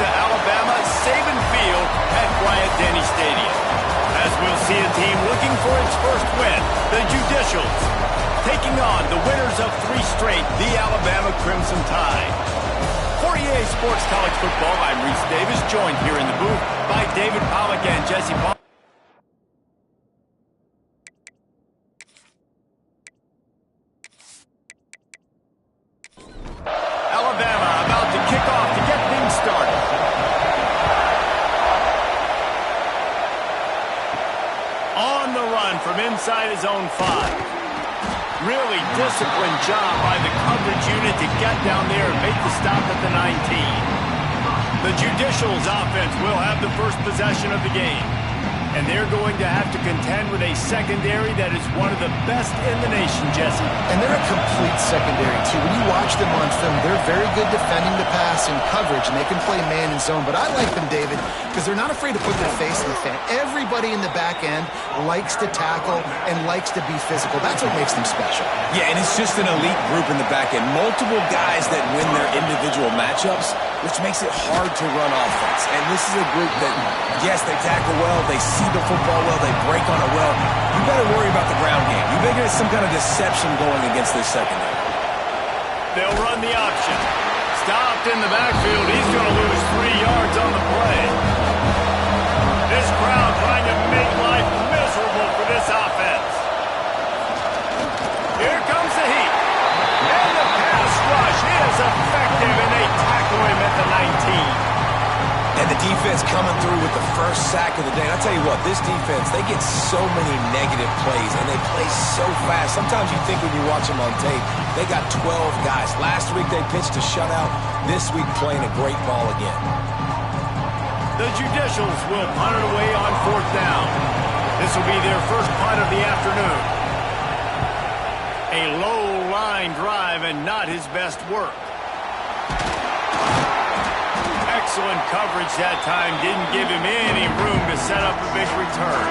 to Alabama Saban Field at Bryant-Denny Stadium. As we'll see a team looking for its first win, the Judicials, taking on the winners of 3 straight, the Alabama Crimson Tide. For EA Sports College Football, I'm Reese Davis, joined here in the booth by David Pollack and Jesse Paul. Alabama about to kick off to get things started. On the run from inside his own 5. Really disciplined job by the coverage unit to get down there and make the stop at the 19. The Judicials offense will have the first possession of the game. And they're going to have to contend with a secondary that is one of the best in the nation, Jesse. And they're a complete secondary, too. When you watch them on film, they're very good defending the pass and coverage, and they can play man and zone. But I like them, David, because they're not afraid to put their face in the fan. Everybody in the back end likes to tackle and likes to be physical. That's what makes them special. Yeah, and it's just an elite group in the back end. Multiple guys that win their individual matchups, which makes it hard to run offense. And this is a group that, yes, they tackle well, they see the football well, they break on it well. You better worry about the ground game. You better get some kind of deception going against this secondary. They'll run the option. Stopped in the backfield. He's going to lose 3 yards on the play. This crowd trying to make life miserable for this offense. Here comes the heat. And the pass rush is effective, and they tackle him at the 19. And the defense coming through with the first sack of the day. And I'll tell you what, this defense, they get so many negative plays, and they play so fast. Sometimes you think when you watch them on tape, they got 12 guys. Last week they pitched a shutout. This week playing a great ball again. The Judicials will punt it away on 4th down. This will be their first punt of the afternoon. A low line drive and not his best work. Excellent coverage that time. Didn't give him any room to set up a big return.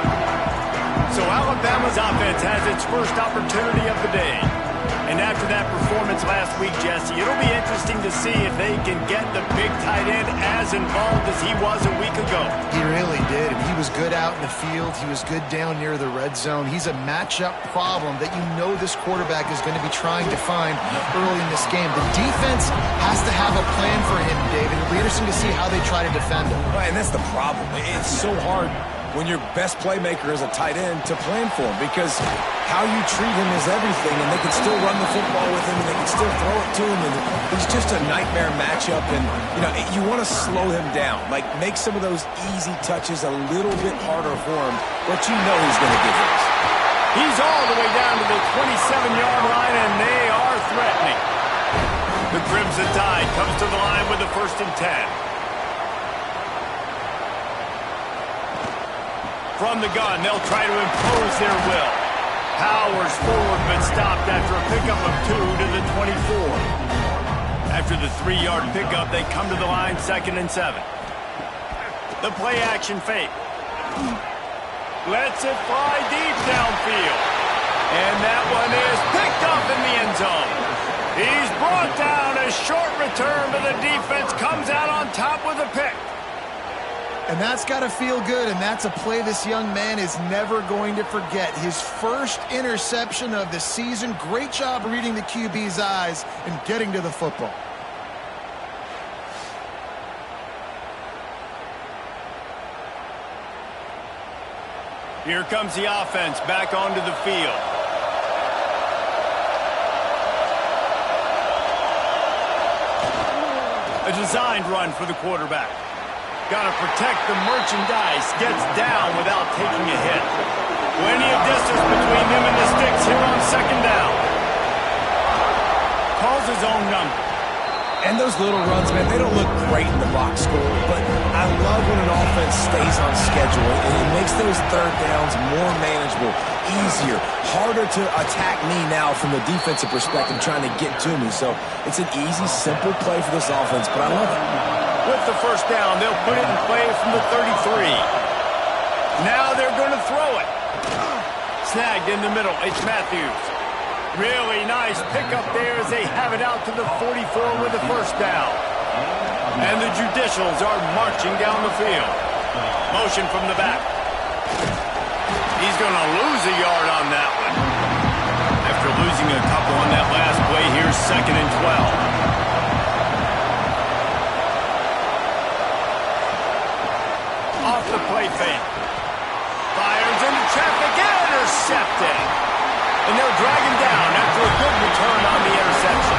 So Alabama's offense has its first opportunity of the day. And after that performance last week, Jesse, it'll be interesting to see if they can get the big tight end as involved as he was a week ago. He really did, and he was good out in the field. He was good down near the red zone. He's a matchup problem that you know this quarterback is going to be trying to find early in this game. The defense has to have a plan for him, David. It'll be interesting to see how they try to defend him. Right, and that's the problem. It's so hard when your best playmaker is a tight end to plan for him, because how you treat him is everything, and they can still run the football with him, and they can still throw it to him, and he's just a nightmare matchup. And you want to slow him down, like make some of those easy touches a little bit harder for him, but you know he's going to get his. He's all the way down to the 27-yard line, and they are threatening. The Crimson Tide comes to the line with the 1st and 10. From the gun, they'll try to impose their will. Powers forward, but stopped after a pickup of 2 to the 24. After the 3-yard pickup, they come to the line 2nd and 7. The play action fake. Lets it fly deep downfield. And that one is picked up in the end zone. He's brought down. A short return, but the defense comes out on top with a pick. And that's got to feel good, and that's a play this young man is never going to forget. His first interception of the season. Great job reading the QB's eyes and getting to the football. Here comes the offense back onto the field. A designed run for the quarterback. Got to protect the merchandise. Gets down without taking a hit. Plenty of distance between them and the sticks here on 2nd down. Calls his own number. And those little runs, man, they don't look great in the box score, but I love when an offense stays on schedule, and it makes those 3rd downs more manageable, easier, harder to attack me now from the defensive perspective trying to get to me. So it's an easy, simple play for this offense, but I love it. With the 1st down, they'll put it in play from the 33. Now they're going to throw it. Snagged in the middle. It's Matthews. Really nice pickup there as they have it out to the 44 with the 1st down. And the Judicials are marching down the field. Motion from the back. He's going to lose a yard on that one. After losing a couple on that last play, here's 2nd and 12. Off the play fake. Fires into traffic, intercepted. And they'll drag him down after a good return on the interception.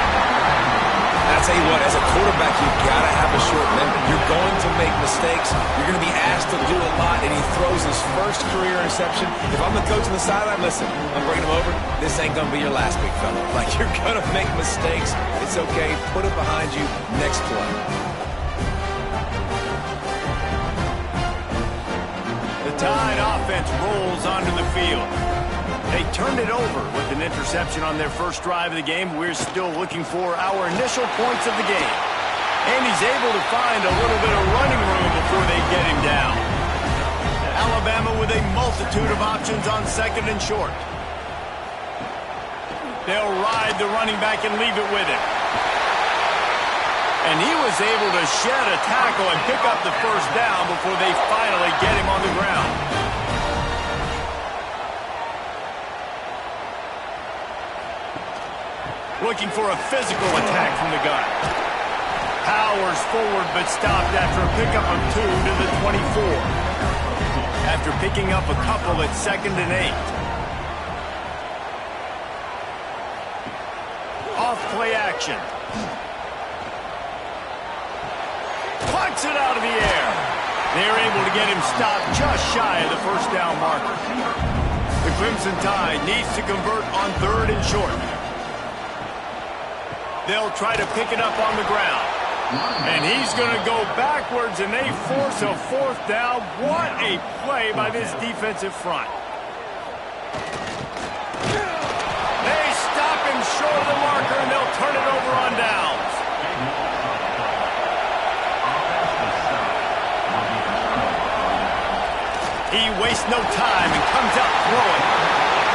I tell you what, as a quarterback, you've got to have a short memory. You're going to make mistakes. You're going to be asked to do a lot, and he throws his first career interception. If I'm the coach on the sideline, listen, I'm bringing him over. This ain't going to be your last, big fella. Like, you're going to make mistakes. It's okay. Put it behind you. Next play. The Tide offense rolls onto the field. They turned it over with an interception on their first drive of the game. We're still looking for our initial points of the game. And he's able to find a little bit of running room before they get him down. Alabama with a multitude of options on 2nd and short. They'll ride the running back and leave it with him. And he was able to shed a tackle and pick up the first down before they finally get him on the ground. Looking for a physical attack from the gun. Powers forward but stopped after a pickup of 2 to the 24. After picking up a couple at 2nd and 8. Off play action. Plucks it out of the air. They're able to get him stopped just shy of the first down marker. The Crimson Tide needs to convert on 3rd and short. They'll try to pick it up on the ground. And he's going to go backwards, and they force a 4th down. What a play by this defensive front. They stop him short of the marker, and they'll turn it over on downs. He wastes no time and comes out throwing.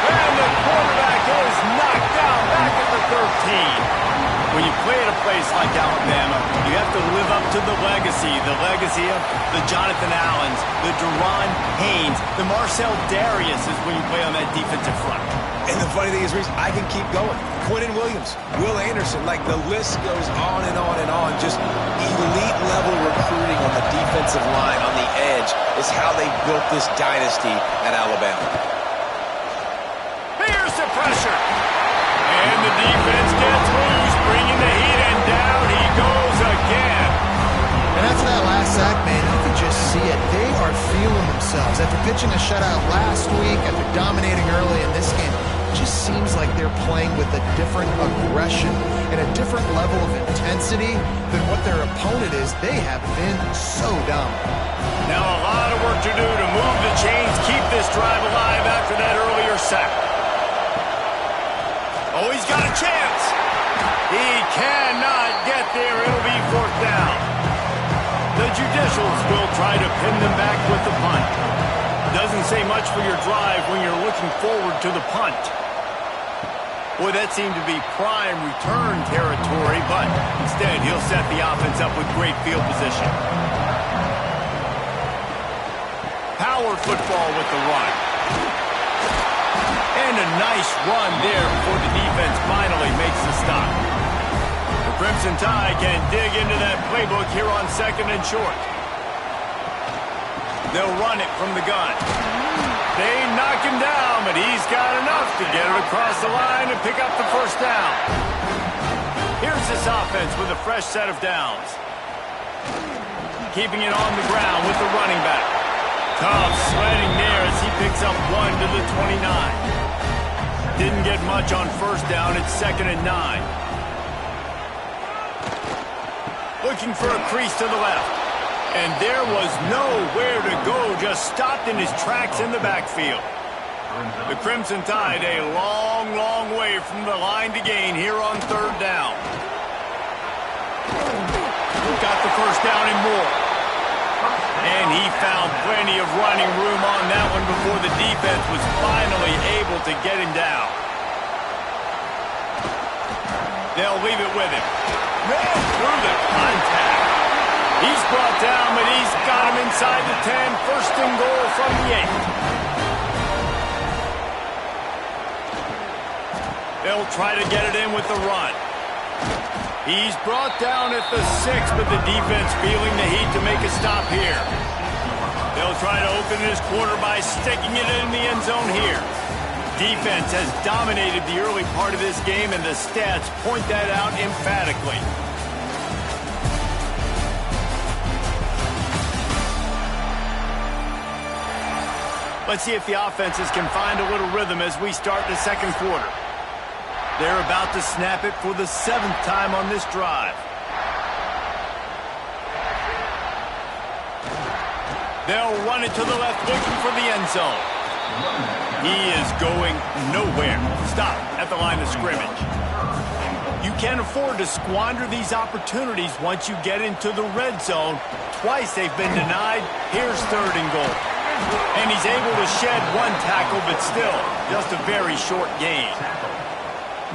And the quarterback is knocked down back at the 13. When you play at a place like Alabama, you have to live up to the legacy of the Jonathan Allens, the Deron Haynes, the Marcel Dariuses when you play on that defensive front. And the funny thing is, Reese, I can keep going. Quinnen Williams, Will Anderson, like the list goes on and on and on. Just elite level recruiting on the defensive line, on the edge, is how they built this dynasty at Alabama. Here's the pressure. And the defense gets loose, bringing the heat, and down he goes again. And after that last sack, man, you can just see it. They are feeling themselves. After pitching a shutout last week, after dominating early in this game, it just seems like they're playing with a different aggression and a different level of intensity than what their opponent is. They have been so dominant. Now a lot of work to do to move the chains, keep this drive alive after that earlier sack. Oh, he's got a chance. He cannot get there. It'll be 4th down. The Judicials will try to pin them back with the punt. Doesn't say much for your drive when you're looking forward to the punt. Boy, that seemed to be prime return territory, but instead he'll set the offense up with great field position. Power football with the run. And a nice run there before the defense finally makes the stop. The Crimson Tide can dig into that playbook here on 2nd and short. They'll run it from the gun. They knock him down, but he's got enough to get it across the line and pick up the first down. Here's this offense with a fresh set of downs. Keeping it on the ground with the running back. Tough sledding there as he picks up 1 to the 29. Didn't get much on first down. It's 2nd and 9. Looking for a crease to the left. And there was nowhere to go. Just stopped in his tracks in the backfield. The Crimson Tide a long, long way from the line to gain here on 3rd down. Got the first down and more. And he found plenty of running room on that one before the defense was finally able to get him down. They'll leave it with him. Man, through the contact. He's brought down, but he's got him inside the 10. First and goal from the 8. They'll try to get it in with the run. He's brought down at the 6, but the defense feeling the heat to make a stop here. They'll try to open this quarter by sticking it in the end zone here. Defense has dominated the early part of this game, and the stats point that out emphatically. Let's see if the offenses can find a little rhythm as we start the second quarter. They're about to snap it for the 7th time on this drive. They'll run it to the left, looking for the end zone. He is going nowhere. Stop at the line of scrimmage. You can't afford to squander these opportunities once you get into the red zone. Twice they've been denied. Here's 3rd and goal. And he's able to shed one tackle, but still, just a very short gain.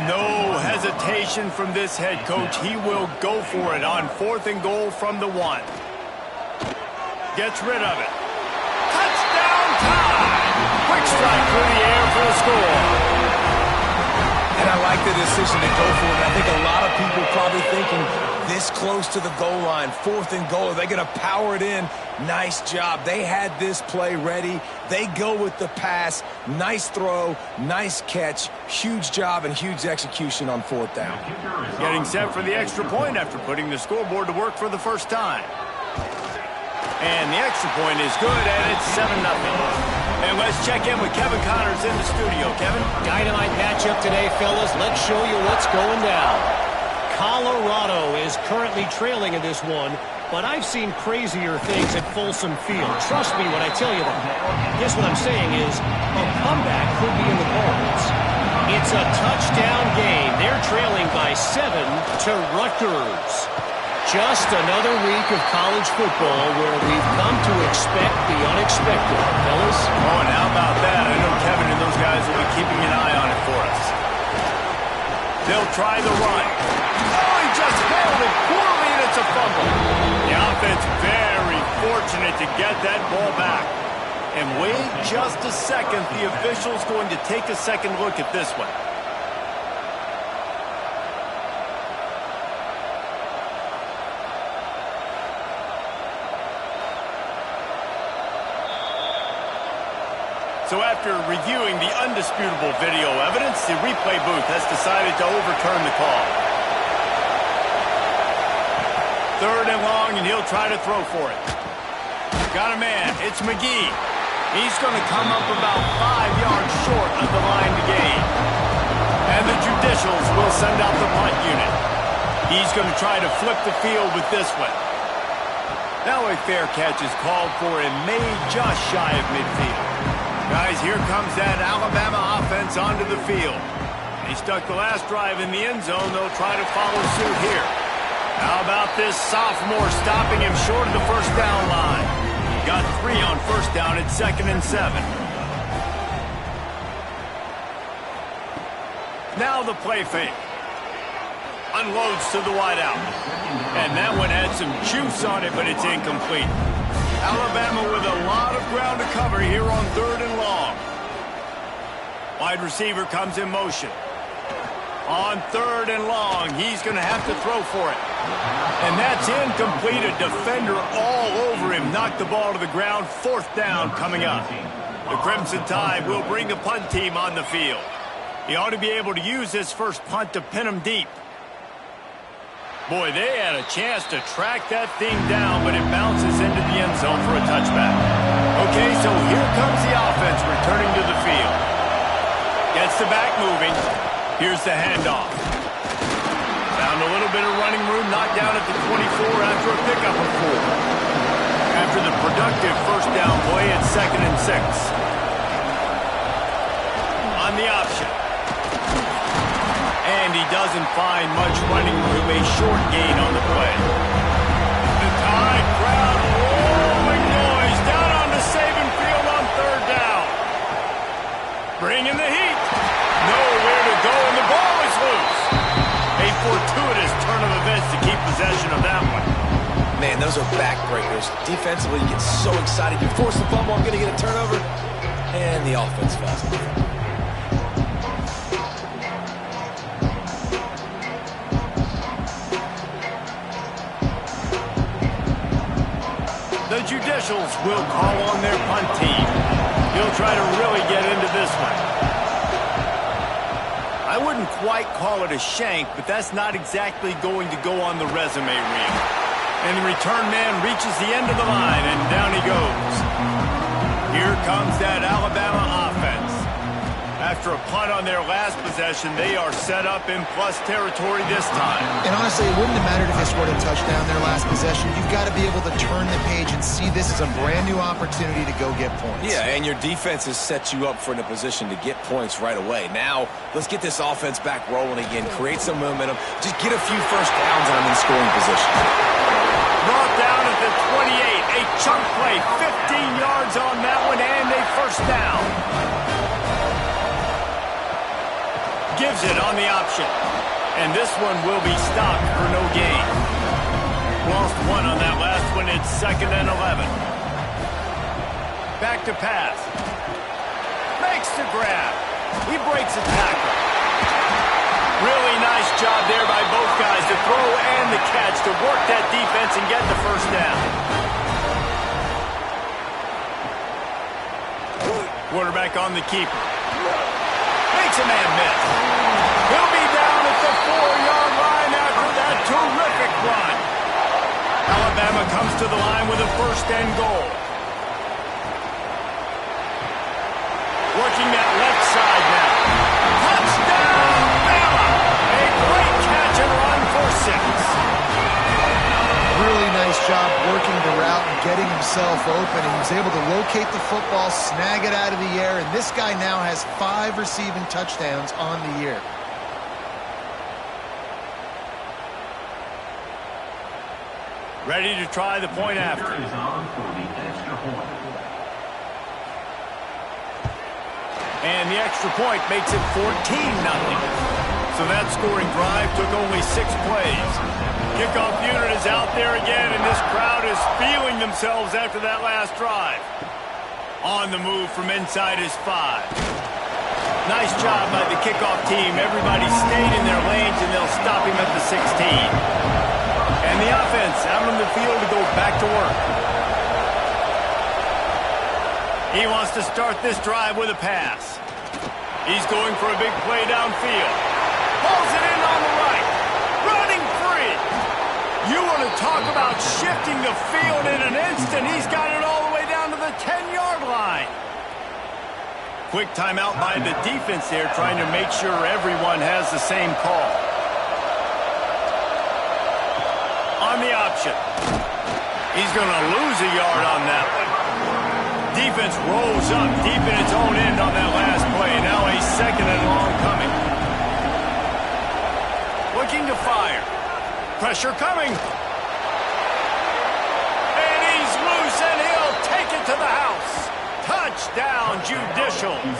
No hesitation from this head coach. He will go for it on 4th and goal from the 1. Gets rid of it. Touchdown time! Quick strike through the air for the score. And I like the decision to go for it. I think a lot of people probably thinking this close to the goal line, 4th and goal, are they going to power it in? Nice job. They had this play ready. They go with the pass. Nice throw, nice catch. Huge job and huge execution on 4th down. Getting set for the extra point after putting the scoreboard to work for the first time. And the extra point is good, and it's 7-0. And let's check in with Kevin Connors in the studio. Kevin? Dynamite matchup today, fellas. Let's show you what's going down. Colorado is currently trailing in this one, but I've seen crazier things at Folsom Field. Trust me when I tell you that. Guess what I'm saying is a comeback could be in the cards. It's a touchdown game. They're trailing by 7 to Rutgers. Just another week of college football where we've come to expect the unexpected, fellas. Oh, and how about that? I know Kevin and those guys will be keeping an eye on it for us. They'll try the run. Oh, he just failed it poorly, and it's a fumble. The offense very fortunate to get that ball back. And wait just a second. The official's going to take a second look at this one. So after reviewing the undisputable video evidence, the replay booth has decided to overturn the call. 3rd and long, and he'll try to throw for it. Got a man. It's McGee. He's going to come up about 5 yards short of the line to gain. And the judicials will send out the punt unit. He's going to try to flip the field with this one. Now a fair catch is called for and made just shy of midfield. Guys, here comes that Alabama offense onto the field. They stuck the last drive in the end zone. They'll try to follow suit here. How about this sophomore stopping him short of the first down line? Got 3 on first down at 2nd and 7. Now the play fake. Unloads to the wideout. And that one had some juice on it, but it's incomplete. Alabama with a lot of ground to cover here on 3rd and long. Wide receiver comes in motion. On 3rd and long, he's going to have to throw for it. And that's incomplete. A defender all over him. Knocked the ball to the ground. 4th down coming up. The Crimson Tide will bring the punt team on the field. He ought to be able to use his first punt to pin him deep. Boy, they had a chance to track that thing down, but it bounces into the end zone for a touchback. Okay, so here comes the offense returning to the field. Gets the back moving. Here's the handoff. Found a little bit of running room, knocked down at the 24 after a pickup of 4. After the productive first down play at 2nd and 6. On the option. And he doesn't find much running room, a short gain on the play. The Tide crowd rolling noise down on the Saban field on 3rd down. Bringing the heat. Nowhere to go, and the ball is loose. A fortuitous turn of events to keep defensively, you get so excited. You force the fumble, I'm going to get a turnover, and the offense falls off. The Judicials will call on their punt team. He'll try to really get into this one. I wouldn't quite call it a shank, but that's not exactly going to go on the resume reel. And the return man reaches the end of the line, and down he goes. Here comes that Alabama offense. After a punt on their last possession, they are set up in plus territory this time. And honestly, it wouldn't have mattered if they scored a touchdown their last possession. You've got to be able to turn the page and see this as a brand new opportunity to go get points. Yeah, and your defense has set you up for in a position to get points right away. Now, let's get this offense back rolling again, create some momentum, just get a few first downs and I'm in scoring position. Brought down at the 28. A chunk play, 15 yards on that one, and a first down. Gives it on the option. And this one will be stopped for no gain. Lost one on that last one. It's 2nd and 11. Back to pass. Makes the grab. He breaks a tackle. Really nice job there by both guys to throw and the catch to work that defense and get the first down. Quarterback on the keeper. Makes a man miss. He'll be down at the 4-yard line after that terrific run. Alabama comes to the line with a 1st and goal. Working that left side now. Touchdown, Bama! A great catch and run for 6. Really nice job working the route and getting himself open. He was able to locate the football, snag it out of the air, and this guy now has 5 receiving touchdowns on the year. Ready to try the point after. And the extra point makes it 14-0. So that scoring drive took only 6 plays. Kickoff unit is out there again, and this crowd is feeling themselves after that last drive. On the move from inside his 5. Nice job by the kickoff team. Everybody stayed in their lanes, and they'll stop him at the 16. And the offense out on the field to go back to work. He wants to start this drive with a pass. He's going for a big play downfield. Pulls it in on the right. Running free. You want to talk about shifting the field in an instant. He's got it all the way down to the 10-yard line. Quick timeout by the defense there, trying to make sure everyone has the same call. On the option. He's going to lose a yard on that one. Defense rolls up deep in its own end on that last play. Now a 2nd and long coming. Looking to fire. Pressure coming. And he's loose, and he'll take it to the house. Touchdown, Judicials.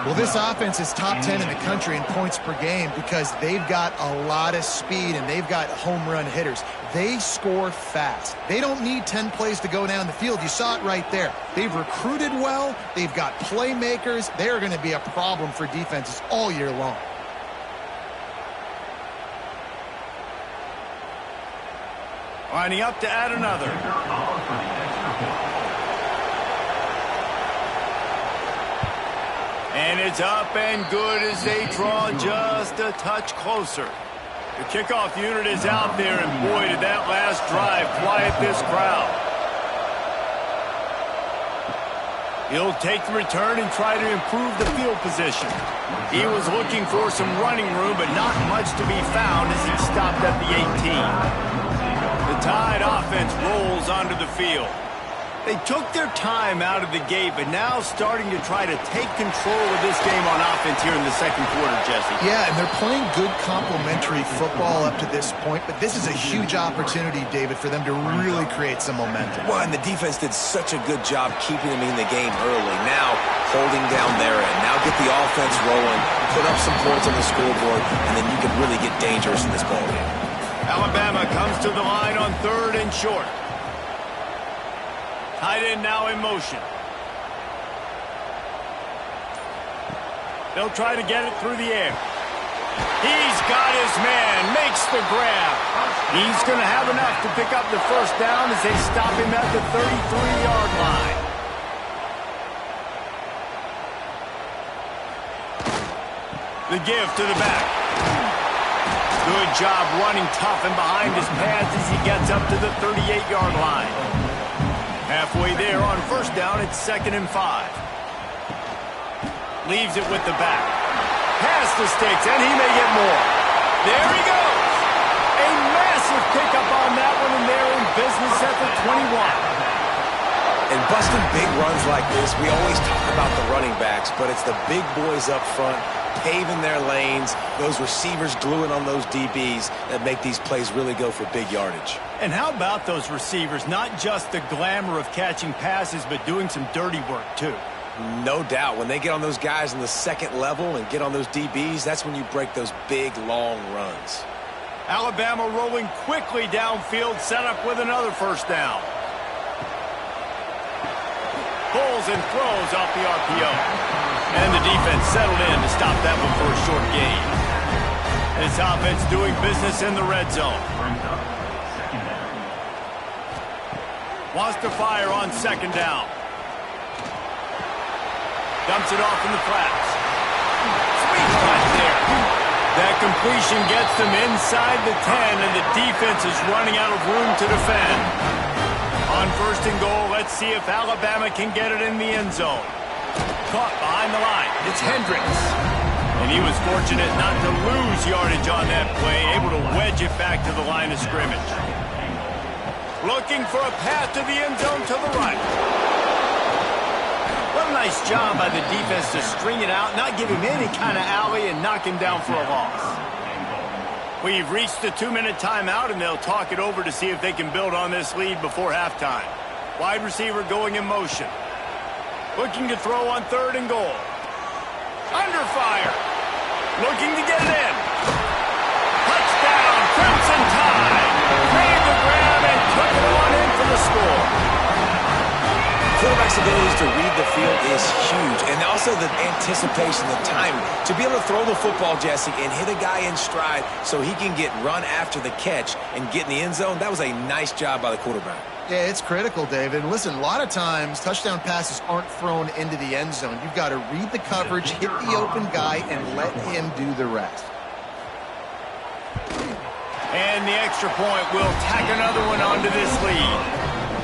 Well, this offense is top 10 in the country in points per game because they've got a lot of speed and they've got home run hitters. They score fast. They don't need 10 plays to go down the field. You saw it right there. They've recruited well. They've got playmakers. They are going to be a problem for defenses all year long. Lining up to add another. And it's up and good as they draw just a touch closer. The kickoff unit is out there, and boy, did that last drive quiet this crowd. He'll take the return and try to improve the field position. He was looking for some running room, but not much to be found as he stopped at the 18. The Tide offense rolls onto the field. They took their time out of the gate, but now starting to try to take control of this game on offense here in the 2nd quarter, Jesse. Yeah, and they're playing good complementary football up to this point, but this is a huge opportunity, David, for them to really create some momentum. Well, and the defense did such a good job keeping them in the game early. Now, holding down their end. Now get the offense rolling, put up some points on the scoreboard, and then you can really get dangerous in this ballgame. Alabama comes to the line on 3rd and short. Tight end now in motion. They'll try to get it through the air. He's got his man, makes the grab. He's going to have enough to pick up the first down as they stop him at the 33-yard line. The give to the back. Good job running tough and behind his pads as he gets up to the 38-yard line. Halfway there on first down, it's 2nd and 5. Leaves it with the back. Past the sticks, and he may get more. There he goes. A massive pickup on that one, and they're in business at the 21. And busting big runs like this, we always talk about the running backs, but it's the big boys up front, paving their lanes, those receivers gluing on those DBs that make these plays really go for big yardage. And how about those receivers? Not just the glamour of catching passes, but doing some dirty work, too. No doubt. When they get on those guys in the second level and get on those DBs, that's when you break those big, long runs. Alabama rolling quickly downfield, set up with another first down. Pulls and throws off the RPO. And the defense settled in to stop that one for a short gain. This offense doing business in the red zone. Wants to fire on 2nd down. Dumps it off in the flats. Sweet cut there. That completion gets them inside the 10, and the defense is running out of room to defend. On 1st and goal, let's see if Alabama can get it in the end zone. Caught behind the line. It's Hendricks. And he was fortunate not to lose yardage on that play, able to wedge it back to the line of scrimmage. Looking for a path to the end zone to the right. What a nice job by the defense to string it out, not give him any kind of alley, and knock him down for a loss. We've reached the 2-minute timeout, and they'll talk it over to see if they can build on this lead before halftime. Wide receiver going in motion. Looking to throw on 3rd and goal. Under fire. Looking to get it in. Touchdown, Crimson Tide. Made the grab and took it on in for the score. Quarterback's abilities to read the field is huge, and also the anticipation, the timing. To be able to throw the football, Jesse, and hit a guy in stride so he can get run after the catch and get in the end zone, that was a nice job by the quarterback. Yeah, it's critical, David. And listen, a lot of times touchdown passes aren't thrown into the end zone. You've got to read the coverage, hit the open guy, and let him do the rest. And the extra point will tack another one onto this lead.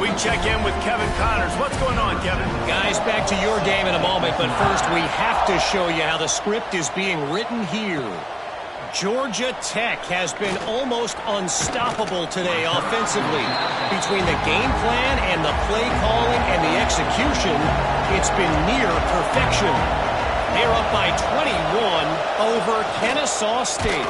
We check in with Kevin Connors. What's going on, Kevin? Guys, back to your game in a moment, but first we have to show you how the script is being written here. Georgia Tech has been almost unstoppable today offensively. Between the game plan and the play calling and the execution, it's been near perfection. They're up by 21 over Kennesaw State.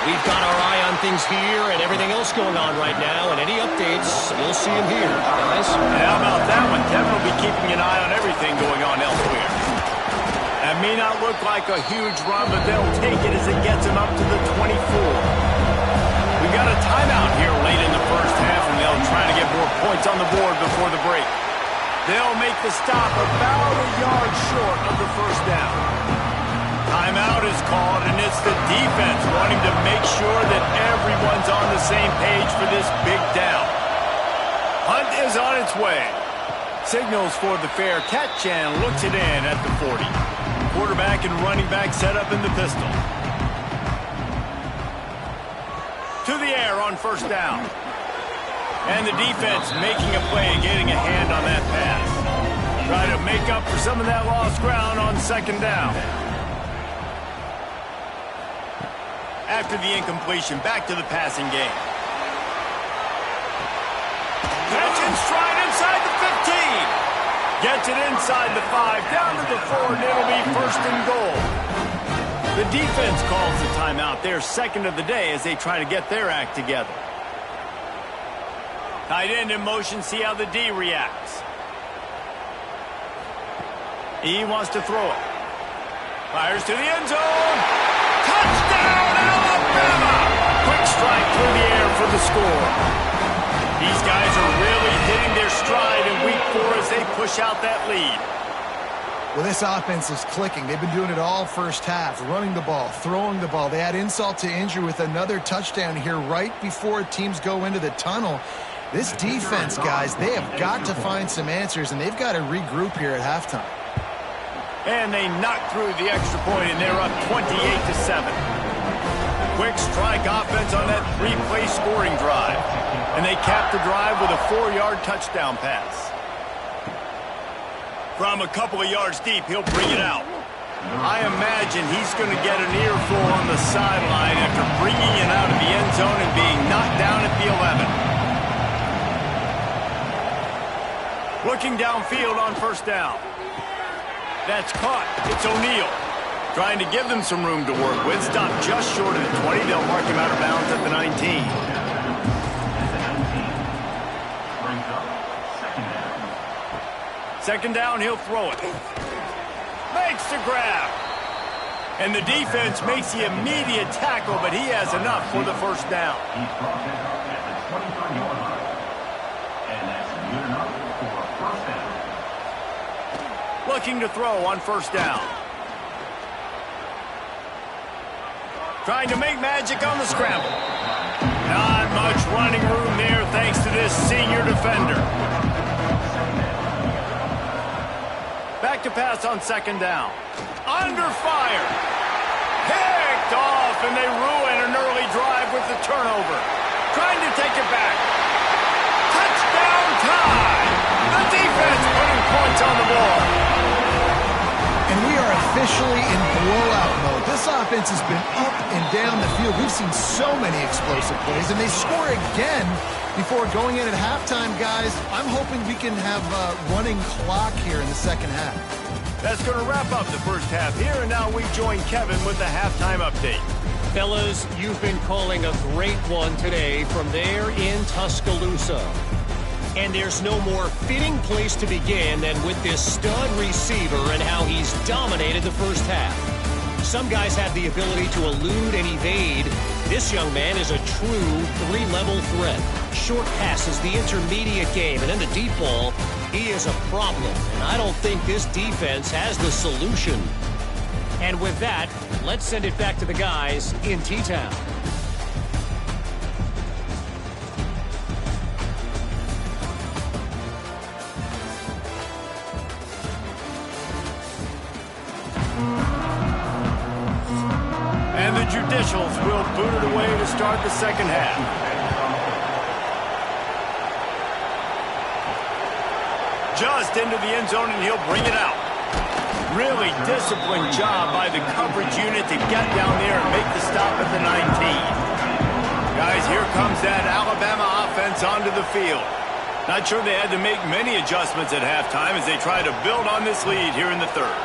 We've got our eye on things here and everything else going on right now, and any updates, you'll see them here, guys. How about that one? Kevin will be keeping an eye on everything going on elsewhere. That may not look like a huge run, but they'll take it as it gets them up to the 24. We've got a timeout here late in the first half, and they'll try to get more points on the board before the break. They'll make the stop about a yard short of the first down. Timeout is called, and it's the defense wanting to make sure that everyone's on the same page for this big down. Hunt is on its way. Signals for the fair catch and looks it in at the 40. Quarterback and running back set up in the pistol. To the air on first down. And the defense making a play, getting a hand on that pass. Try to make up for some of that lost ground on 2nd down. After the incompletion, back to the passing game. Catch in stride inside the 15. Gets it inside the 5, down to the 4, and it'll be 1st and goal. The defense calls the timeout. Their 2nd of the day as they try to get their act together. Tight end in motion, see how the D reacts. He wants to throw it. Fires to the end zone. Touchdown, Alabama! Quick strike through the air for the score. These guys are really hitting their stride in week WK4 as they push out that lead. Well, this offense is clicking. They've been doing it all first half, running the ball, throwing the ball. They add insult to injury with another touchdown here right before teams go into the tunnel. This defense, guys, they have got to find some answers, and they've got to regroup here at halftime. And they knock through the extra point, and they're up 28-7. Quick strike offense on that three-play scoring drive. And they cap the drive with a 4-yard touchdown pass. From a couple of yards deep, he'll bring it out. I imagine he's going to get an earful on the sideline after bringing it out of the end zone and being knocked down at the 11. Looking downfield on first down. That's caught. It's O'Neal. Trying to give them some room to work with. Stopped just short of the 20. They'll mark him out of bounds at the 19. Second down, he'll throw it. Makes the grab. And the defense makes the immediate tackle, but he has enough for the first down. He's brought down at the 23-yard line. And that's good enough for a first down. Looking to throw on first down. Trying to make magic on the scramble. Not much running room there thanks to this senior defender. Back to pass on second down. Under fire. Picked off, and they ruin an early drive with the turnover. Trying to take it back. Touchdown tie. The defense putting points on the board. And we are officially in blowout mode. This offense has been up and down the field. We've seen so many explosive plays, and they score again before going in at halftime, guys. I'm hoping we can have a running clock here in the second half. That's going to wrap up the first half here, and now we join Kevin with the halftime update. Fellas, you've been calling a great one today from there in Tuscaloosa. And there's no more fitting place to begin than with this stud receiver and how he's dominated the first half. Some guys have the ability to elude and evade. This young man is a true three-level threat. Short passes, the intermediate game, and then the deep ball, he is a problem. And I don't think this defense has the solution. And with that, let's send it back to the guys in T-Town. And the Judicials will boot it away to start the second half. Just into the end zone, and he'll bring it out. Really disciplined job by the coverage unit to get down there and make the stop at the 19. Guys, here comes that Alabama offense onto the field. Not sure they had to make many adjustments at halftime as they try to build on this lead here in the third.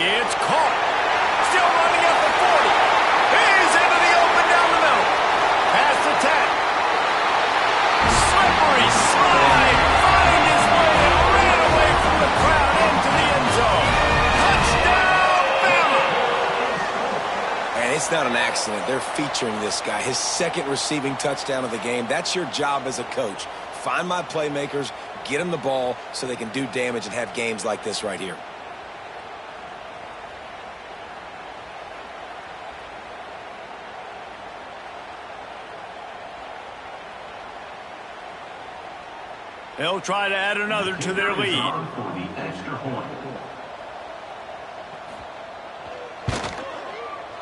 It's caught. Still running at the 40. He's into the open down the middle. Past the 10. Slippery slide. Find his way and ran away from the crowd into the end zone. Touchdown, Bama. And it's not an accident. They're featuring this guy. His second receiving touchdown of the game. That's your job as a coach. Find my playmakers, get them the ball so they can do damage and have games like this right here. They'll try to add another to their lead.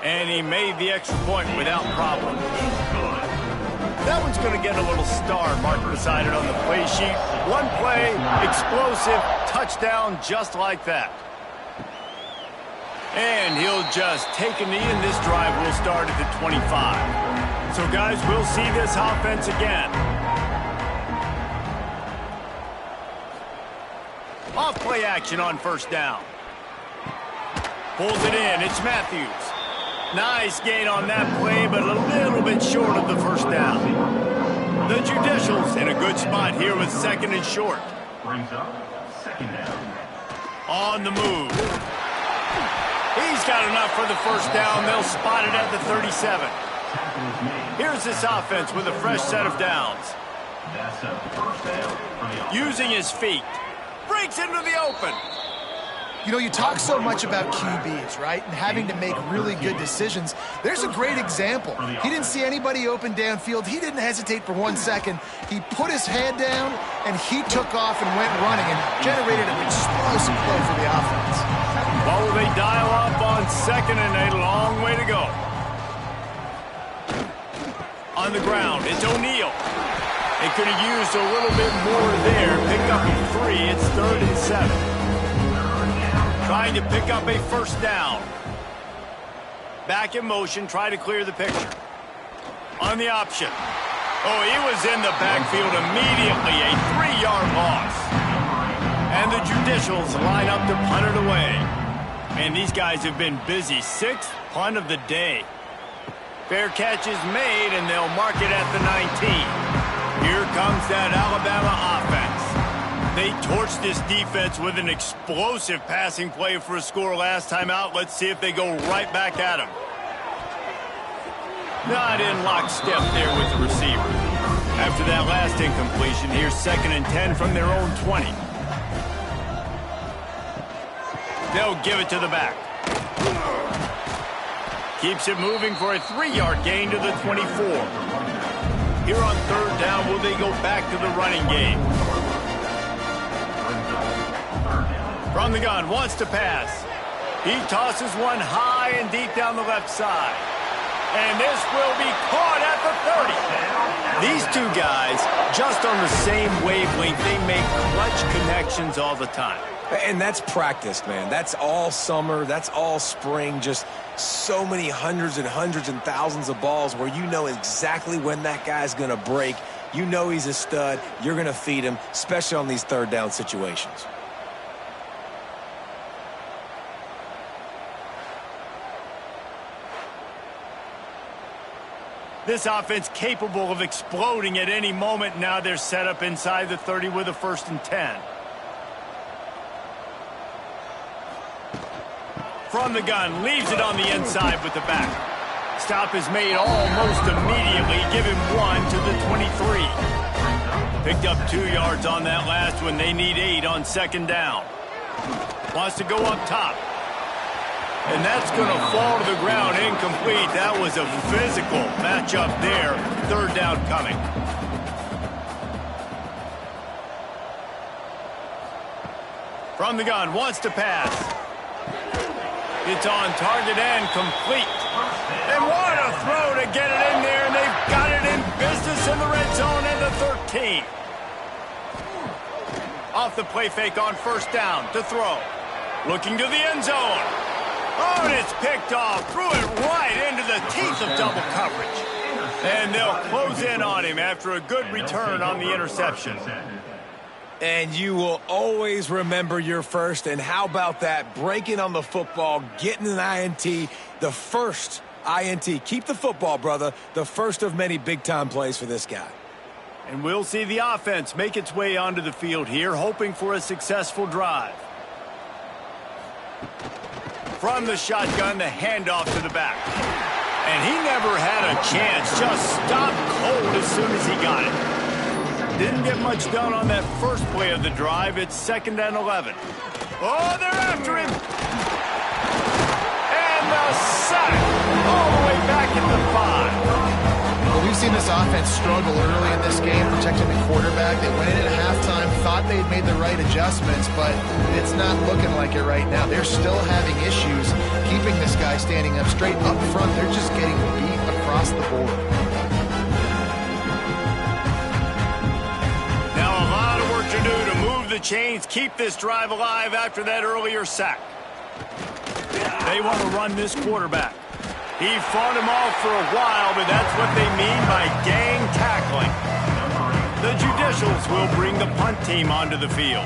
And he made the extra point without problem. That one's going to get a little star marked beside it on the play sheet. One play, explosive, touchdown, just like that. And he'll just take a knee, and this drive will start at the 25. So, guys, we'll see this offense again. Off play action on first down. Pulls it in. It's Matthews. Nice gain on that play, but a little bit short of the first down. The Judicials in a good spot here with second and short. Brings up second down. On the move. He's got enough for the first down. They'll spot it at the 37. Here's this offense with a fresh set of downs. That's a first down for the offense. Using his feet. Breaks into the open. You know, you talk so much about QBs, right, and having to make really good decisions. There's a great example. He didn't see anybody open downfield. He didn't hesitate for 1 second. He put his head down, and he took off and went running and generated an explosive play for the offense. What will they dial up on second and a long way to go? On the ground, it's O'Neal. They could have used a little bit more there. Pick up a 3. It's 3rd and 7. Trying to pick up a first down. Back in motion, try to clear the picture. On the option. Oh, he was in the backfield immediately. A 3-yard loss. And the Judicials line up to punt it away. Man, these guys have been busy. 6th punt of the day. Fair catch is made, and they'll mark it at the 19. Here comes that Alabama offense. They torched this defense with an explosive passing play for a score last time out. Let's see if they go right back at him. Not in lockstep there with the receiver. After that last incompletion, here's 2nd and 10 from their own 20. They'll give it to the back. Keeps it moving for a 3-yard gain to the 24. Here on 3rd down, will they go back to the running game? From the gun, wants to pass. He tosses one high and deep down the left side. And this will be caught at the 30. These two guys, just on the same wavelength, they make clutch connections all the time. And that's practice, man. That's all summer. That's all spring. Just so many hundreds and thousands of balls where you know exactly when that guy's going to break. You know he's a stud. You're going to feed him, especially on these 3rd down situations. This offense capable of exploding at any moment. Now they're set up inside the 30 with a 1st and 10. From the gun, leaves it on the inside with the back. Stop is made almost immediately. Give him 1 to the 23. Picked up 2 yards on that last one. They need 8 on 2nd down. Wants to go up top. And that's going to fall to the ground incomplete. That was a physical matchup there. 3rd down coming. From the gun, wants to pass. It's on target and complete. And what a throw to get it in there, and they've got it in business in the red zone at the 13. Off the play fake on 1st down to throw. Looking to the end zone. Oh, and it's picked off. Threw it right into the teeth of double coverage. And they'll close in on him after a good return on the interception. And you will always remember your first. And how about that? Breaking on the football, getting an INT, the first INT. Keep the football, brother. The first of many big-time plays for this guy. And we'll see the offense make its way onto the field here, hoping for a successful drive. From the shotgun, the handoff to the back. And he never had a chance. Just stopped cold as soon as he got it. Didn't get much done on that first play of the drive. It's 2nd and 11. Oh, they're after him. And the sack all the way back at the 5. Well, we've seen this offense struggle early in this game, protecting the quarterback. They went in at halftime, thought they'd made the right adjustments, but it's not looking like it right now. They're still having issues keeping this guy standing up straight up front. They're just getting beat across the board. Now a lot of work to do to move the chains, keep this drive alive after that earlier sack. They want to run this quarterback. He fought him off for a while, but that's what they mean by gang tackling. The Judicials will bring the punt team onto the field.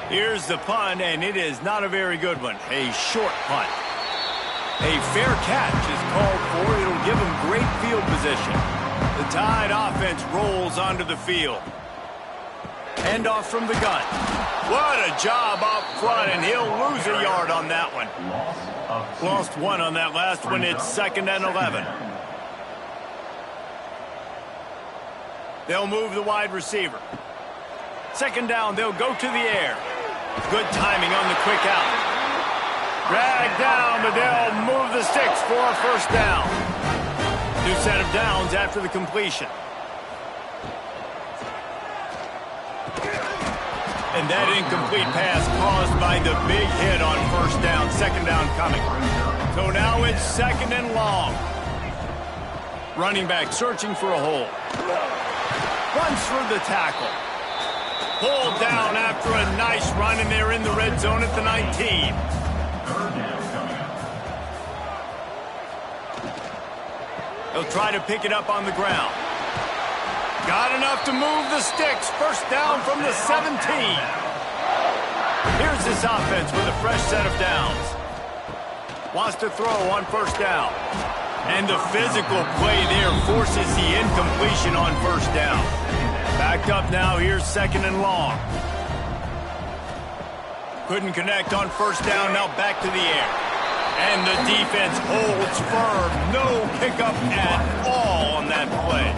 Here's the punt, and it is not a very good one. A short punt. A fair catch is called for. It'll give them great field position. The Tide offense rolls onto the field. Handoff from the gun. What a job up front, and he'll lose a yard on that one. Lost 1 on that last one. It's 2nd and 11. They'll move the wide receiver. Second down, they'll go to the air. Good timing on the quick out. Drag down, but they'll move the sticks for a first down. New set of downs after the completion. And that incomplete pass caused by the big hit on first down. Second down coming. So now it's second and long. Running back searching for a hole. Runs through the tackle. Pulled down after a nice run, and they're in the red zone at the 19. They'll try to pick it up on the ground. Got enough to move the sticks. First down from the 17. Here's this offense with a fresh set of downs. Wants to throw on first down. And the physical play there forces the incompletion on first down. Backed up now, here's second and long. Couldn't connect on first down, now back to the air. And the defense holds firm. No pickup at all on that play.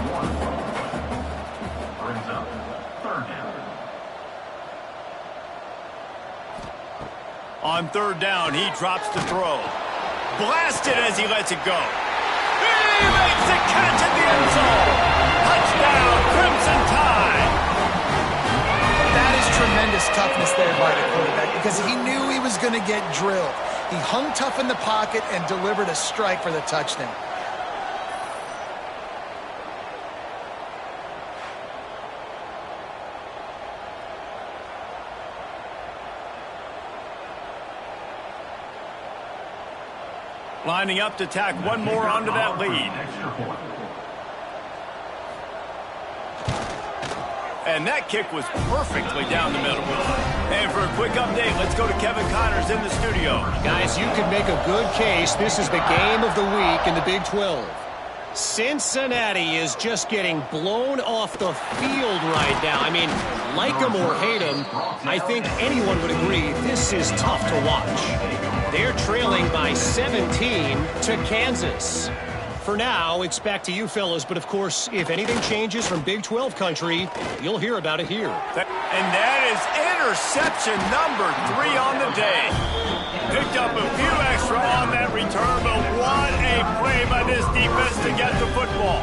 Brings up third down. On third down, he drops to throw. Blasted as he lets it go. He makes the catch at the end zone. Touchdown, Crimson Tide. That is tremendous toughness there by the quarterback because he knew he was going to get drilled. He hung tough in the pocket and delivered a strike for the touchdown. Lining up to tack one more onto that lead. And that kick was perfectly down the middle. And for a quick update, let's go to Kevin Connors in the studio. Guys, you could make a good case. This is the game of the week in the Big 12. Cincinnati is just getting blown off the field right now. I mean, like them or hate them, I think anyone would agree this is tough to watch. They're trailing by 17 to Kansas. For now, it's back to you fellas, but of course, if anything changes from Big 12 country, you'll hear about it here. And that is interception number 3 on the day. Picked up a few extra on that return, but what a play by this defense to get the football.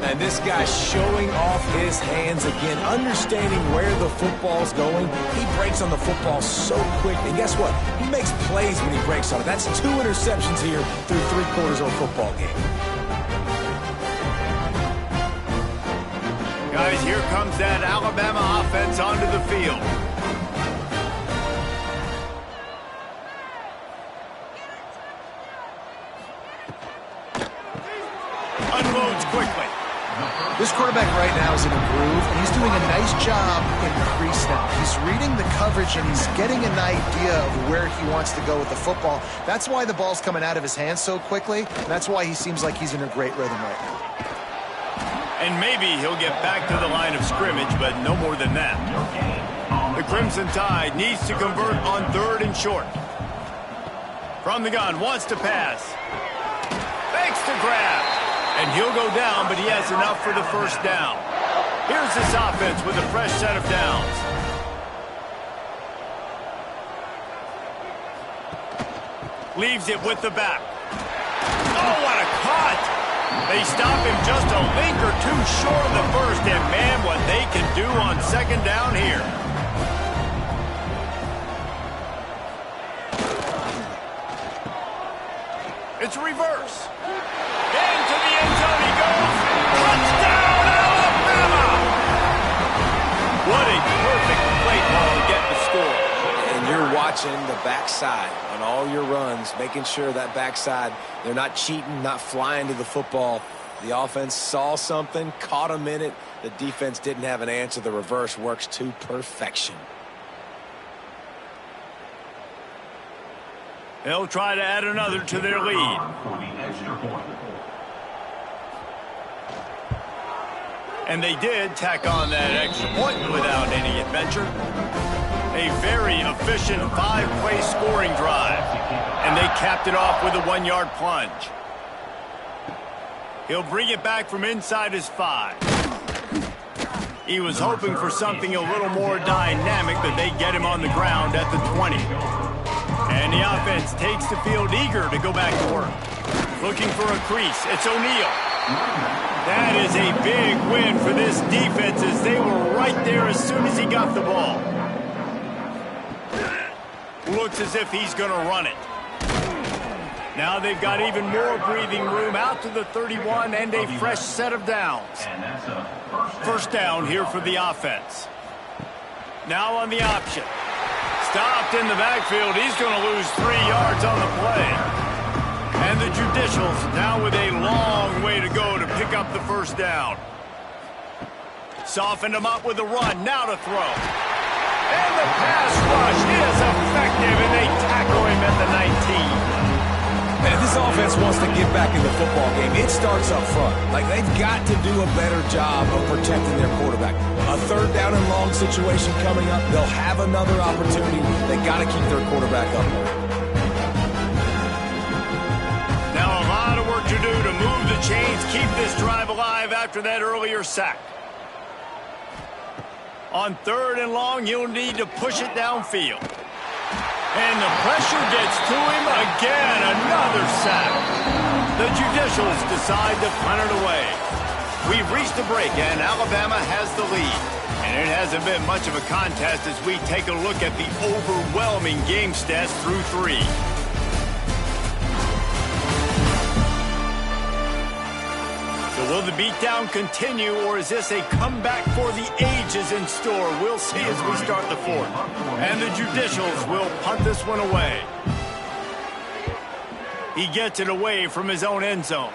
And this guy's showing off his hands again, understanding where the football's going. He breaks on the football so quick, and guess what? He makes plays when he breaks on it. That's 2 interceptions here through 3/4 of a football game. Guys, here comes that Alabama offense onto the field. Unloads quickly. This quarterback right now is in a groove, and he's doing a nice job in the crease now. He's reading the coverage, and he's getting an idea of where he wants to go with the football. That's why the ball's coming out of his hands so quickly, and that's why he seems like he's in a great rhythm right now. And maybe he'll get back to the line of scrimmage, but no more than that. The Crimson Tide needs to convert on third and short. From the gun, wants to pass. Fakes to grab. And he'll go down, but he has enough for the first down. Here's this offense with a fresh set of downs. Leaves it with the back. Oh, what a cut! They stop him just a link or two short of the first, and man, what they can do on second down here. It's reverse. Into the end zone he goes. Touchdown, Alabama! What a perfect play call to get the score. And you're watching the backside on all your runs, making sure that backside, they're not cheating, not flying to the football. The offense saw something, caught them in it. The defense didn't have an answer. The reverse works to perfection. They'll try to add another to their lead. For the extra point. And they did tack on that extra point without any adventure. A very efficient 5-play scoring drive. And they capped it off with a 1-yard plunge. He'll bring it back from inside his 5. He was hoping for something a little more dynamic, but they get him on the ground at the 20. And the offense takes the field eager to go back to work. Looking for a crease. It's O'Neal. That is a big win for this defense as they were right there as soon as he got the ball. Looks as if he's going to run it. Now they've got even more breathing room out to the 31 and a fresh set of downs. First down here for the offense. Now on the option. Stopped in the backfield. He's going to lose 3 yards on the play. And the Judicials now with a long way to go to pick up the first down. Softened him up with a run. Now to throw. And the pass rush is effective, and they tackle him at the 19. And if this offense wants to get back in the football game, it starts up front. Like, they've got to do a better job of protecting their quarterback. A third down and long situation coming up. They'll have another opportunity. They got to keep their quarterback up there. Now a lot of work to do to move the chains, keep this drive alive after that earlier sack. On third and long, you'll need to push it downfield. And the pressure gets to him again. Another sack. The Judicials decide to punt it away. We've reached the break, and Alabama has the lead. And it hasn't been much of a contest as we take a look at the overwhelming game stats through 3. So will the beatdown continue, or is this a comeback for the ages in store? We'll see as we start the 4th. And the Judicials will punt this one away. He gets it away from his own end zone.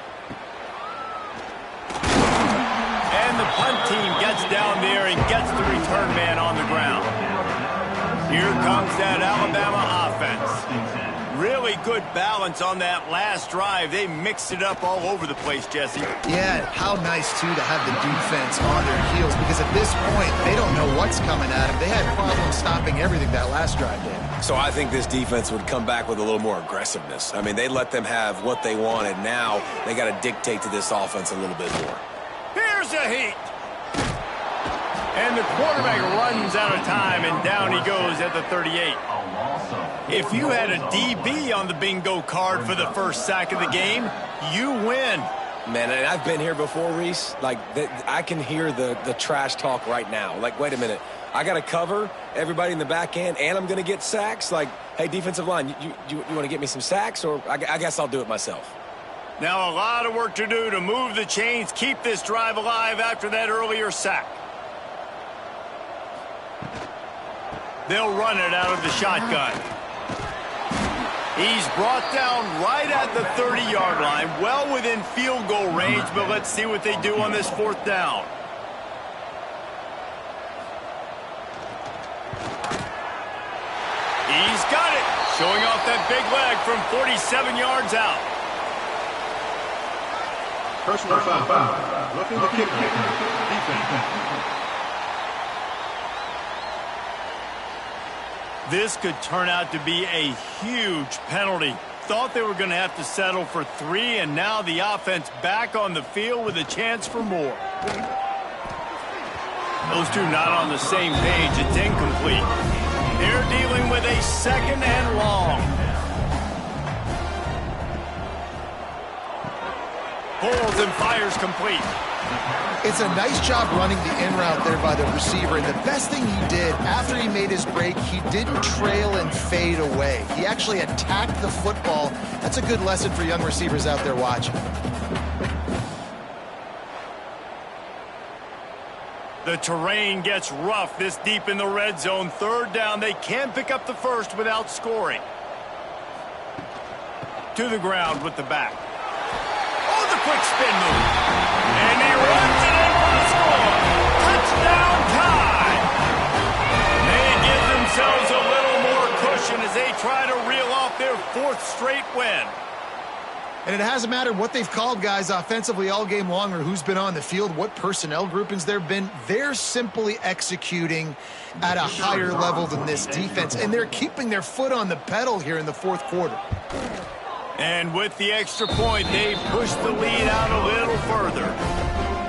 And the punt team gets down there and gets the return man on the ground. Here comes that Alabama offense. Really good balance on that last drive. They mixed it up all over the place, Jesse. Yeah, how nice, too, to have the defense on their heels, because at this point, they don't know what's coming at them. They had problems stopping everything that last drive did. So I think this defense would come back with a little more aggressiveness. I mean, they let them have what they wanted. Now they got to dictate to this offense a little bit more. Here's a heat. And the quarterback runs out of time, and down he goes at the 38. If you had a DB on the bingo card for the first sack of the game, you win. Man, and I've been here before, Reese. Like, I can hear the trash talk right now. Like, wait a minute. I got to cover everybody in the back end, and I'm going to get sacks? Like, hey, defensive line, you want to get me some sacks, or I guess I'll do it myself? Now a lot of work to do to move the chains, keep this drive alive after that earlier sack. They'll run it out of the shotgun. He's brought down right at the 30-yard line, well within field goal range, but let's see what they do on this 4th down. He's got it, showing off that big leg from 47 yards out. Personal foul. Looking to kick. Defense. This could turn out to be a huge penalty. Thought they were going to have to settle for 3, and now the offense back on the field with a chance for more. Those two not on the same page. It's incomplete. They're dealing with a 2nd and long. Pulls and fires complete. It's a nice job running the in route there by the receiver, and the best thing he did after he made his break, he didn't trail and fade away. He actually attacked the football. That's a good lesson for young receivers out there watching. The terrain gets rough this deep in the red zone. 3rd down, they can pick up the first without scoring. To the ground with the back. Oh, the quick spin move. And he runs it in for the score. Touchdown tie. They give themselves a little more cushion as they try to reel off their 4th straight win. And it hasn't mattered what they've called guys offensively all game long or who's been on the field, what personnel groupings there have been. They're simply executing at a higher level than this defense, and they're keeping their foot on the pedal here in the 4th quarter. And with the extra point, they push the lead out a little further.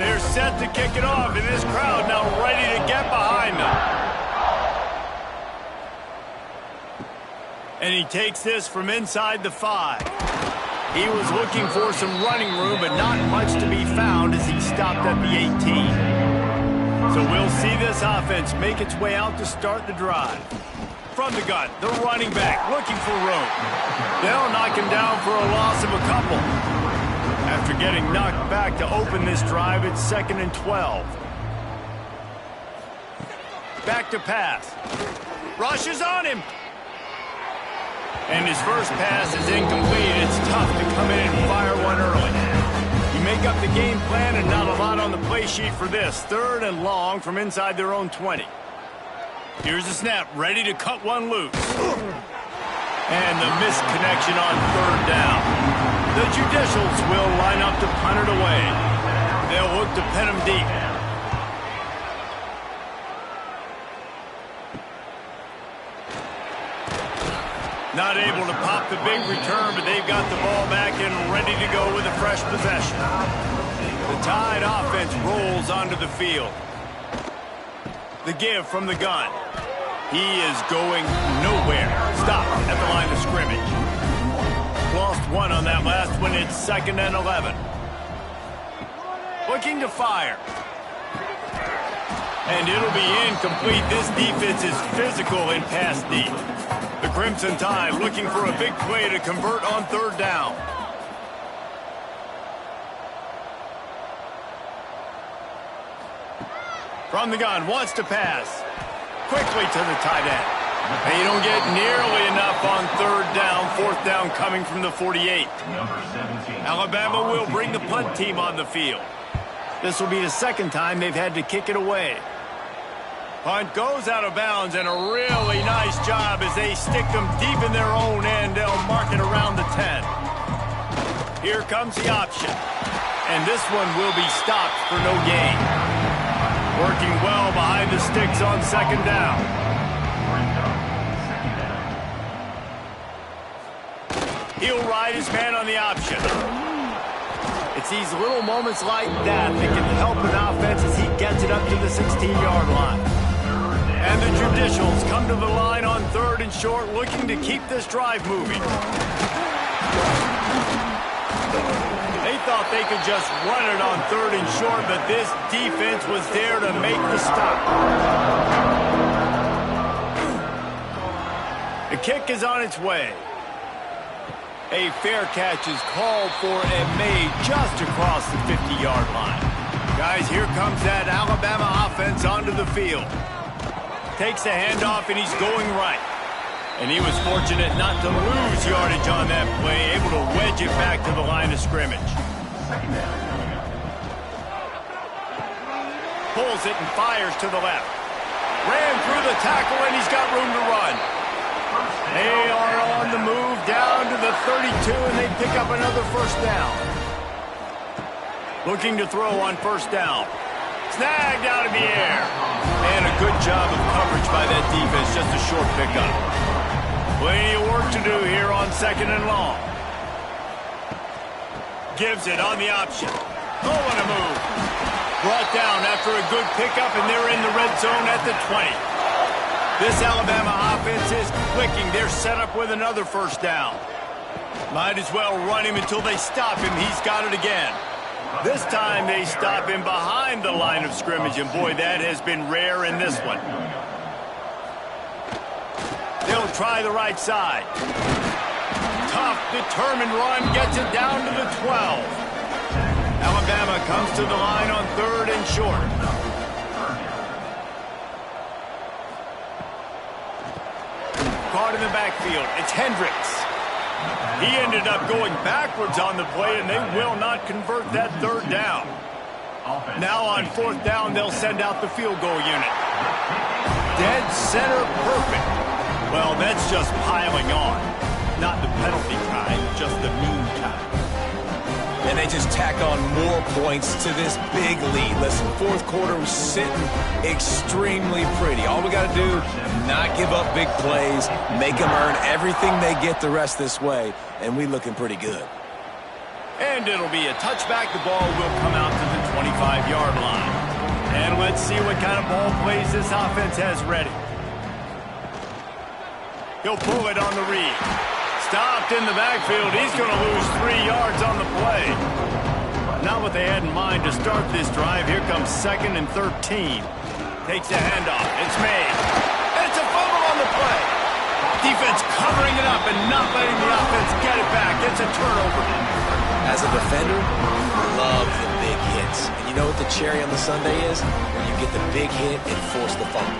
They're set to kick it off, and this crowd now ready to get behind them. And he takes this from inside the 5. He was looking for some running room, but not much to be found as he stopped at the 18. So we'll see this offense make its way out to start the drive. From the gun, the running back looking for room. They'll knock him down for a loss of a couple. After getting knocked back to open this drive, it's 2nd and 12. Back to pass. Rushes on him. And his first pass is incomplete. It's tough to come in and fire one early. You make up the game plan and not a lot on the play sheet for this. 3rd and long from inside their own 20. Here's a snap, ready to cut one loose. And the missed connection on 3rd down. The Judicials will line up to punt it away. They'll look to pin him deep. Not able to pop the big return, but they've got the ball back and ready to go with a fresh possession. The Tide offense rolls onto the field. The give from the gun. He is going nowhere. Stop at the line of scrimmage. Lost one on that last one. It's 2nd and 11. Looking to fire. And it'll be incomplete. This defense is physical in pass deep. The Crimson Tide looking for a big play to convert on 3rd down. From the gun, wants to pass. Quickly to the tight end. And you don't get nearly enough on 3rd down. 4th down coming from the 48. Alabama will bring the punt team on the field. This will be the 2nd time they've had to kick it away. Punt goes out of bounds, and a really nice job as they stick them deep in their own end. They'll mark it around the 10. Here comes the option. And this one will be stopped for no gain. Working well behind the sticks on 2nd down. He'll ride his man on the option. It's these little moments like that that can help an offense as he gets it up to the 16-yard line. And the Judicials come to the line on 3rd and short, looking to keep this drive moving. They thought they could just run it on 3rd and short, but this defense was there to make the stop. The kick is on its way. A fair catch is called for and made just across the 50-yard line. Guys, here comes that Alabama offense onto the field. Takes the handoff, and he's going right. And he was fortunate not to lose yardage on that play, able to wedge it back to the line of scrimmage. Pulls it and fires to the left. Ran through the tackle, and he's got room to run. They are on the move down to the 32, and they pick up another 1st down. Looking to throw on 1st down. Snagged out of the air. And a good job of coverage by that defense, just a short pickup. Plenty of work to do here on 2nd and long. Gives it on the option. Oh, and a move. Brought down after a good pickup, and they're in the red zone at the 20. This Alabama offense is clicking. They're set up with another 1st down. Might as well run him until they stop him. He's got it again. This time they stop him behind the line of scrimmage, and boy, that has been rare in this one. They'll try the right side. Tough, determined run, gets it down to the 12. Alabama comes to the line on 3rd and short. Caught in the backfield. It's Hendricks. He ended up going backwards on the play, and they will not convert that 3rd down. Now on 4th down, they'll send out the field goal unit. Dead center perfect. Well, that's just piling on. Not the penalty kind, just the mean kind. And they just tack on more points to this big lead. Listen, 4th quarter was sitting extremely pretty. All we got to do, not give up big plays, make them earn everything they get the rest this way, and we looking pretty good. And it'll be a touchback. The ball will come out to the 25. 35-yard line. And let's see what kind of ball plays this offense has ready. He'll pull it on the read. Stopped in the backfield. He's going to lose 3 yards on the play. Not what they had in mind to start this drive. Here comes 2nd and 13. Takes the handoff. It's made. And it's a fumble on the play. Defense covering it up and not letting the offense get it back. It's a turnover. As a defender, love the big hits. And you know what the cherry on the sundae is? When you get the big hit and force the fumble.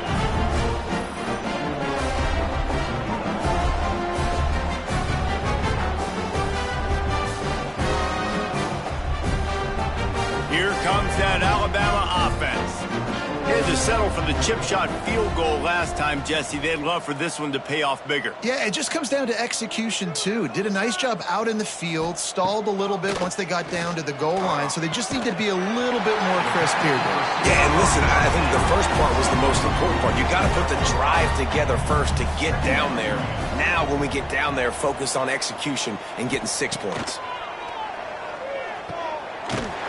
Here comes that Alabama offense. They had to settle for the chip shot field goal last time, Jesse. They'd love for this one to pay off bigger. Yeah, it just comes down to execution, too. Did a nice job out in the field, stalled a little bit once they got down to the goal line, so they just need to be a little bit more crisp here. Yeah, and listen, I think the first part was the most important part. You got to put the drive together first to get down there. Now, when we get down there, focus on execution and getting 6 points.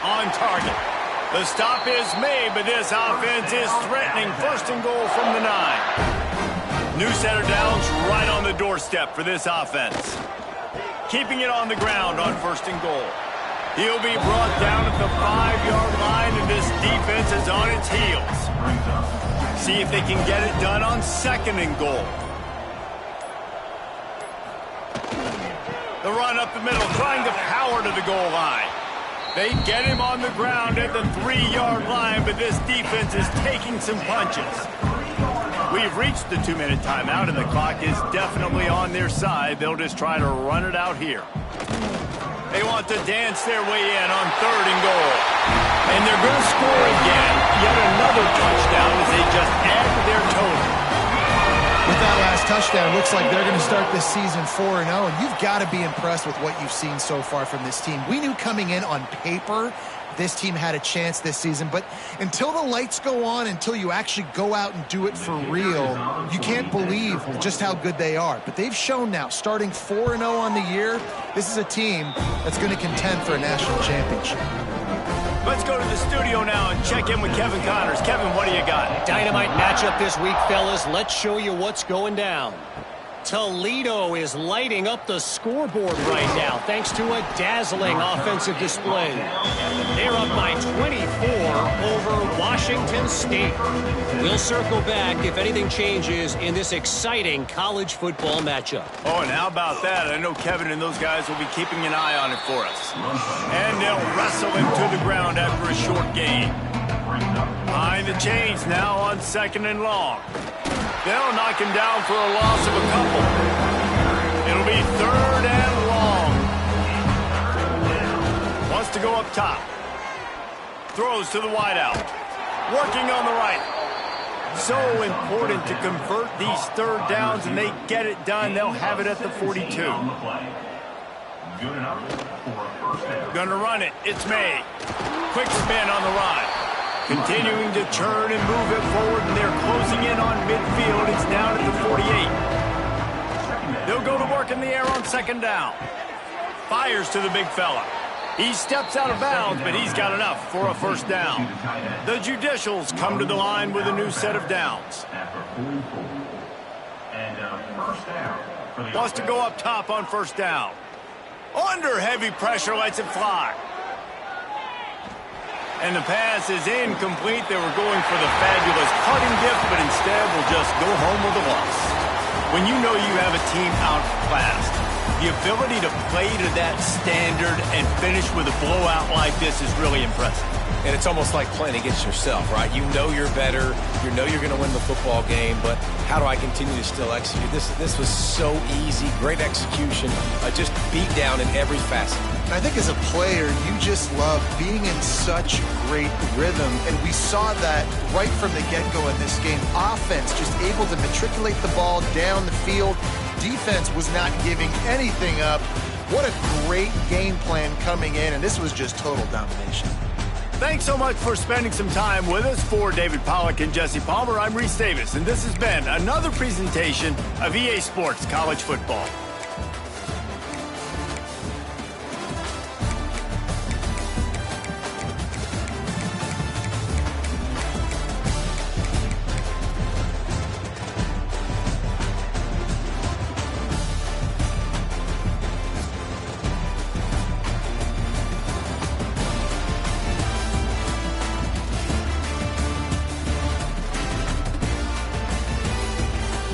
On target. The stop is made, but this offense is threatening 1st and goal from the 9. New set of downs right on the doorstep for this offense. Keeping it on the ground on 1st and goal. He'll be brought down at the 5-yard line, and this defense is on its heels. See if they can get it done on 2nd and goal. The run up the middle, trying to power to the goal line. They get him on the ground at the 3-yard line, but this defense is taking some punches. We've reached the 2-minute timeout, and the clock is definitely on their side. They'll just try to run it out here. They want to dance their way in on 3rd and goal. And they're going to score again. Yet another touchdown as they just add to their total. With that last touchdown, looks like they're going to start this season 4-0, and you've got to be impressed with what you've seen so far from this team. We knew coming in on paper this team had a chance this season, but until the lights go on, until you actually go out and do it for real, you can't believe just how good they are. But they've shown now, starting 4-0 on the year, this is a team that's going to contend for a national championship. Let's go to the studio now and check in with Kevin Connors. Kevin, what do you got? Dynamite matchup this week, fellas. Let's show you what's going down. Toledo is lighting up the scoreboard right now thanks to a dazzling offensive display. They're up by 24 over Washington State. We'll circle back if anything changes in this exciting college football matchup. Oh, and how about that? I know Kevin and those guys will be keeping an eye on it for us. And they'll wrestle him to the ground after a short gain. Behind the chains now on 2nd and long. They'll knock him down for a loss of a couple. It'll be 3rd and long. Wants to go up top. Throws to the wideout. Working on the right. So important to convert these 3rd downs, and they get it done. They'll have it at the 42. Gonna run it. It's made. Quick spin on the run. Continuing to turn and move it forward, and they're closing in on midfield. It's down at the 48. They'll go to work in the air on 2nd down. Fires to the big fella. He steps out of bounds, but he's got enough for a 1st down. The Judicials come to the line with a new set of downs. Wants to go up top on 1st down. Under heavy pressure, lets it fly. And the pass is incomplete. They were going for the fabulous cutting dip, but instead will just go home with a loss. When you know you have a team outclassed, the ability to play to that standard and finish with a blowout like this is really impressive. And it's almost like playing against yourself, right? You know you're better. You know you're going to win the football game, but how do I continue to still execute? This was so easy. Great execution. Just beat down in every facet. I think as a player, you just love being in such great rhythm, and we saw that right from the get-go in this game. Offense just able to matriculate the ball down the field. Defense was not giving anything up. What a great game plan coming in, and this was just total domination. Thanks so much for spending some time with us. For David Pollack and Jesse Palmer, I'm Reese Davis, and this has been another presentation of EA Sports College Football.